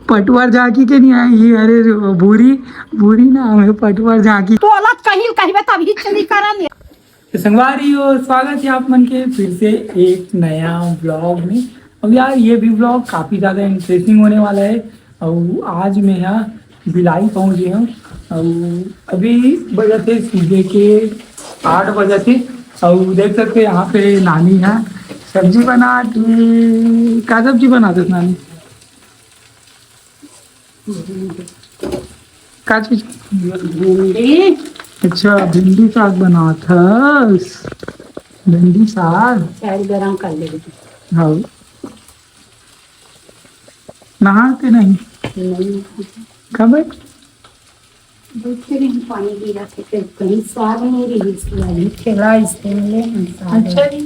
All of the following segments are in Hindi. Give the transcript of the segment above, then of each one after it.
पटवार झांकी के नहीं आई ये, अरे भूरी भूरी नाम है पटवार झांकी। तो अलग कहीं कहीं तभी चली करा नहीं। तो संगवारी हो, स्वागत है आप मन के फिर से एक नया ब्लॉग में। अब यार ये भी ब्लॉग काफ़ी ज़्यादा इंटरेस्टिंग होने वाला है। और आज मैं यहाँ भिलाई पहुँच गया हूँ और अभी बजे थे सुबह के 8 बजे थे। और देख सकते यहाँ पे नानी है सब्जी बनाती। क्या सब्जी बनाते नानी? क्या चीज? भिंडी। अच्छा भिंडी साग बना था। भिंडी साग चाय गरम कर ले। हाँ नहाते नहीं नहीं कब? दूसरे दिन पानी गिरा थे कहीं साग नहीं रही इसलिए खिला इसके लिए। अच्छा जी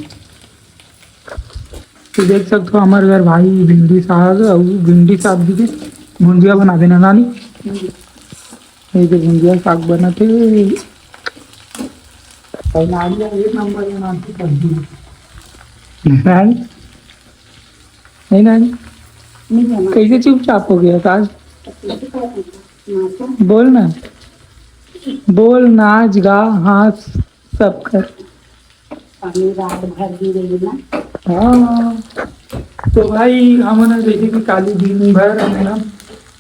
तो देख सकते हो हमारे घर भाई भिंडी साग और भिंडी साग भी भुंजिया बना देना नानी। ये जो भुंजिया साग बनाते और नानी एक नंबर बनाती सब्जी। नानी नहीं नानी कैसे चुपचाप हो गया था आज? बोल ना बोल, नाच गा हाँ सब कर। पानी रात भर गिरी ना। हाँ तो भाई हमने देखे कि काली दिन भर ना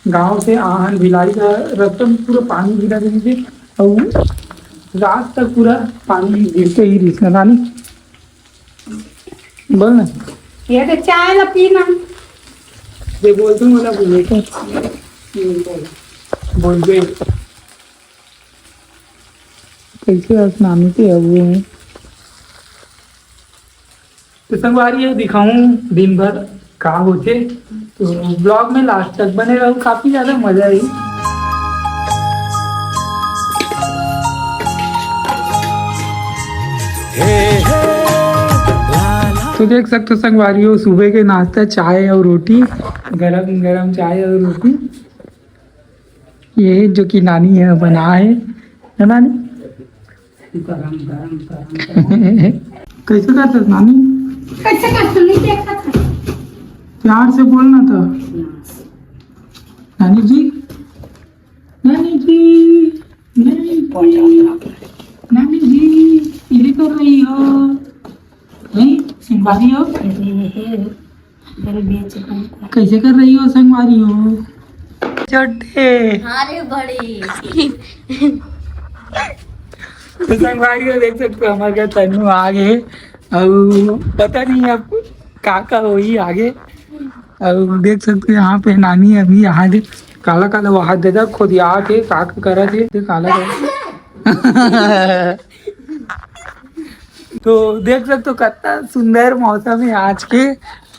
गांव से आहन भिलाई का रास्ते में पूरा पानी गिरा देने थे और रात तक पूरा पानी गिरते ही रही नानी। बोल ना ये तो चाय ला पीना। ये बोल तू बोला बोले क्या बोल दे कैसे आज नानी के अब वो है। तो संगवारी है दिखाऊं दिन भर कहाँ होते तो ब्लॉग में लास्ट तक बने रहो, काफी ज्यादा मजा आई। तो देख सकते हो संगवारी हो सुबह के नाश्ता चाय और रोटी, गरम गरम चाय और रोटी ये जो कि नानी है बना है नानी। गरम गरम गरम कैसे करते नानी? कैसे कैसे नहीं देखा था। प्यार से बोलना था नानी जी। नानी जी नानी जी ये कर रही हो नहीं संगवारी हो? कैसे कर रही हो संगवारी हो? छोटे अरे बड़े तो संगवारी हो देख सकते हो हमारे घर तन्नू आ गए और पता नहीं अब काका हो ही आगे। और देख सकते हो यहाँ पे नानी अभी यहाँ दे काला काला वो हाथ देता खुद आके काका करा थे काला काला। तो देख सकते हो कितना सुंदर मौसम है आज के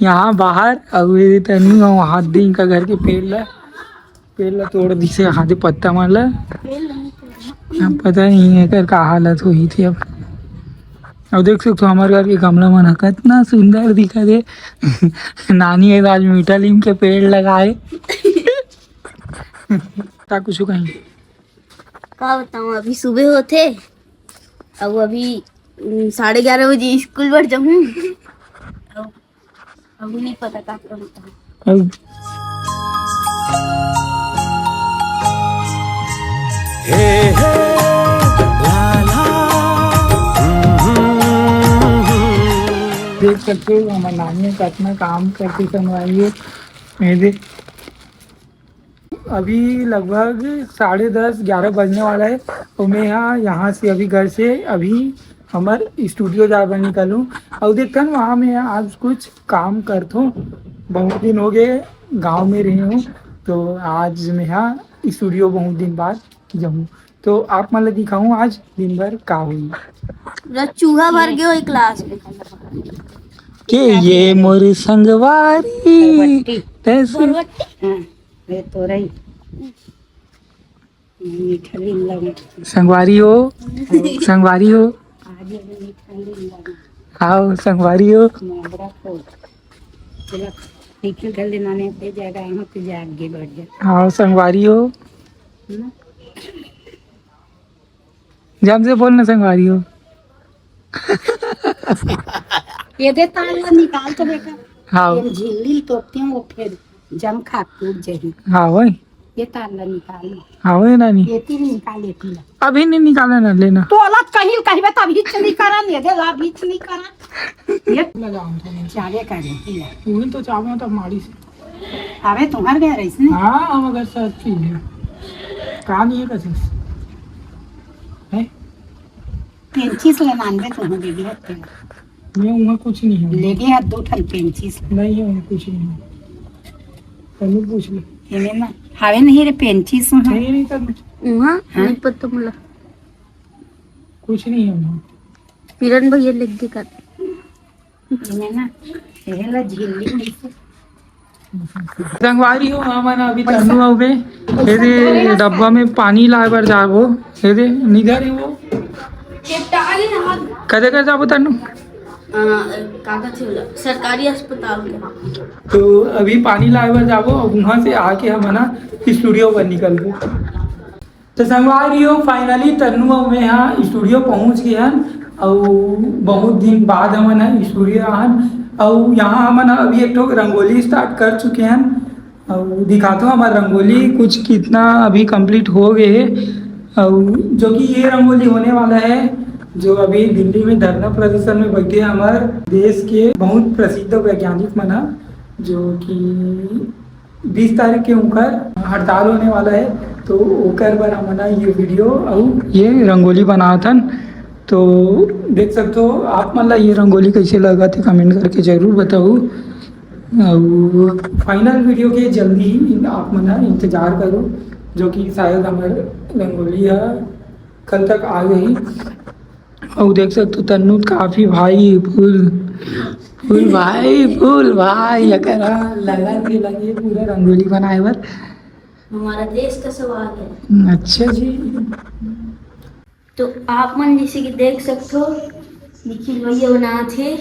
यहाँ बाहर। और ये तन्नू हाथ दी इनका घर के पेड़ ला तोड़ दी से हाथ पत्ता मारला। अब पता नहीं है कर का हालत हुई थी अब। और देख सकते हो हमारे घर के गमला मन कितना सुंदर दिखा दे। नानी है आज मीठा नीम के पेड़ लगाए। कुछ कहीं क्या बताऊँ, अभी सुबह होते अब अभी 11:30 बजे स्कूल पर जाऊँ। अभी नहीं पता क्या करूँ। देख सकते हो हमारे नानी कितना काम करती संगवाइए मेरे। अभी लगभग 10:30 11 बजने वाला है और मैं यहाँ से अभी घर से अभी हमारे स्टूडियो जा कर निकलूँ। और देखता हूँ वहाँ मैं आज कुछ काम करता हूँ। बहुत दिन हो गए गांव में रही हूँ तो आज मैं यहाँ स्टूडियो बहुत दिन बाद जाऊँ। तो आप मतलब दिखाऊँ आज दिन भर का हुई चूहा भर गया क्लास में के ये मोर संगवारी तैसे ये तो रही मीठा नीम लगा। संगवारी हो संगवारी हो आज ये मीठा नीम लगा। आओ संगवारी हो। बड़ा फूल चला निकल कर लेना ने पे जाएगा यहाँ पे जा आगे बढ़ जा। आओ संगवारी हो जब से बोलना संगवारी हो। ये दे ताला निकाल तो बेटा। हाँ ये झिल्ली तोड़ती हूँ वो फिर जम खा टूट जाही हाँ वही ये ताला निकाल हाँ वही नानी ये तीन निकाल ये तीन अभी नहीं निकाला ना लेना तो अलग कहीं कहीं तब हिच नहीं करा नहीं दे ला हिच नहीं करा ये चाले कर वही तो चावल तब मारी से अबे तुम्हार गया रईस ने हाँ हम अगर साथ पी है कहाँ नहीं है कैसे है पेंचिस ले मान दे तुम दे दी हत्ते मैं वहाँ कुछ नहीं है ले गया दो ठन पेंचिस नहीं है वहाँ कुछ नहीं है तनु पूछ ले हेमे ना हवे नहीं रे पेंचिस में नहीं नहीं तनु वहाँ हाँ? नहीं पता मला कुछ नहीं है वहाँ किरण भैया लिख दे कर हेमे ना हेला झिल्ली नहीं से संगवारी हो हमारा अभी तनु हो गए हेरे डब्बा में पानी लाए बर जाबो हेरे निधर है वो कदे कर जाबो तनु कागज से बोला सरकारी अस्पताल के वहाँ तो अभी पानी लाए बर जाबो और वहाँ से आके हम ना स्टूडियो पर निकल गए तो संगवारी हो फाइनली तनु और मैं यहाँ स्टूडियो पहुँच गए हैं और बहुत दिन बाद हम ना स्टूडियो आन और यहाँ हम ना अभी एक ठो रंगोली स्टार्ट कर चुके हैं और दिखाता हूँ हमारा रंगोली कुछ कितना अभी कंप्लीट हो गए है और जो कि ये रंगोली होने वाला है जो अभी दिल्ली में धरना प्रदर्शन में बैठे हमारे देश के बहुत प्रसिद्ध वैज्ञानिक मना जो कि 20 तारीख के ऊपर हड़ताल होने वाला है तो ओकर पर हमना ये वीडियो और ये रंगोली बना था तो देख सकते हो आप मतलब ये रंगोली कैसे लगा थे कमेंट करके ज़रूर बताओ और फाइनल वीडियो के जल्दी ही आप मना इंतज़ार करो जो कि शायद हमारे रंगोली है कल तक आ गई और देख सकते हो तन्नू काफ़ी भाई फूल फूल भाई अकरा लगा के लगे पूरा रंगोली बनाए बर हमारा देश का सवाल है अच्छा जी तो आप मन जैसे कि देख सकते हो निखिल भैया बनाए थे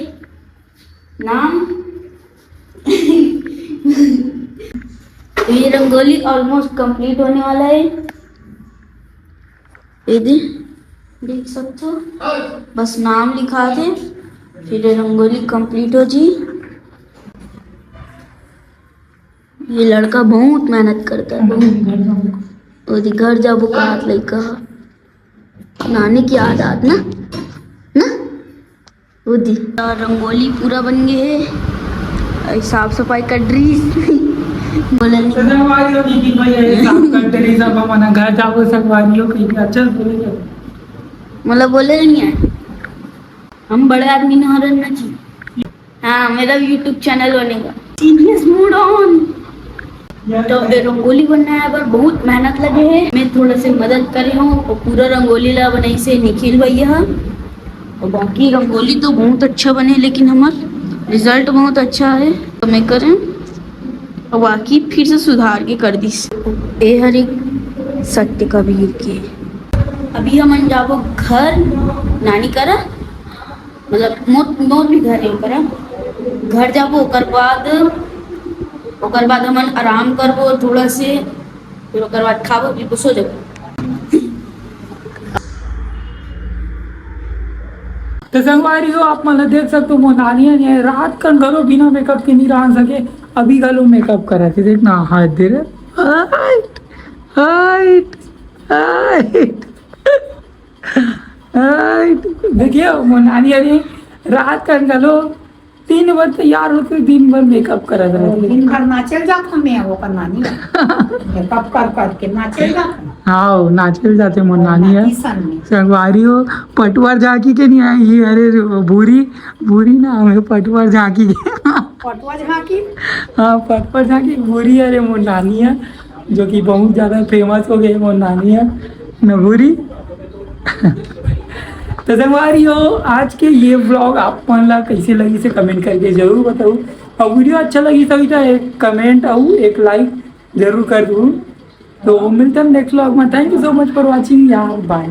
नाम तो ये रंगोली ऑलमोस्ट कंप्लीट होने वाला है ये देख सकते हो बस नाम लिखा थे फिर ये रंगोली कंप्लीट हो जी ये लड़का बहुत मेहनत करता है और घर जाबो कहात लड़का नानी की आदत ना ना वो दी रंगोली पूरा बन गए है साफ सफाई कर रही बोला घर जाओ संगवारियों कहीं अच्छा बोले मतलब बोले नहीं है हम बड़े आदमी ना रहना चाहिए हाँ मेरा यूट्यूब चैनल बनेगा सीरियस मूड ऑन तो रंगोली बनाया पर बहुत मेहनत लगे है मैं थोड़ा से मदद करे हूँ और पूरा रंगोली ला बनाई से निखिल भैया और बाकी रंगोली तो बहुत अच्छा बने लेकिन हमारा रिजल्ट बहुत अच्छा है तो मैं करें और बाकी फिर से सुधार के कर दी ए हर एक सत्य कबीर के अभी हम जाबो घर नानी करा मतलब मोर भी घर है घर जाबो ओकर बाद हम आराम करबो थोड़ा से फिर ओकर बाद खाबो फिर सो जाबो तो संगवारी हो आप मतलब देख सकते हो मोनालिया ने रात कन घरों बिना मेकअप के नहीं रह सके अभी घरों मेकअप करा थे देखना हाथ दे रहे हाइट हाइट हाइट हाइट देखिए मोनालिया ने रात कन घरों 3 बार तैयार होकर दिन भर मेकअप करा था दिन भर नाचल जात हमें वो पर नानी मेकअप कर के नाचल जात हाँ नाचल जाते मोनाली है सन में संगवारी हो पटवार झांकी के नहीं आई ये अरे भूरी ना हमें पटवार झांकी के पटवा झांकी हाँ पटवार झांकी भूरी अरे मोनाली है जो कि बहुत ज़्यादा फेमस हो गई मोनाली है न भूरी तो संगवारी हो आज के ये व्लॉग आप मन ला कैसे लगी से कमेंट करके जरूर बताओ और वीडियो अच्छा लगी तो एक कमेंट और एक लाइक जरूर कर दूँ तो मिलते हैं नेक्स्ट व्लॉग में thank you so much for watching यार बाय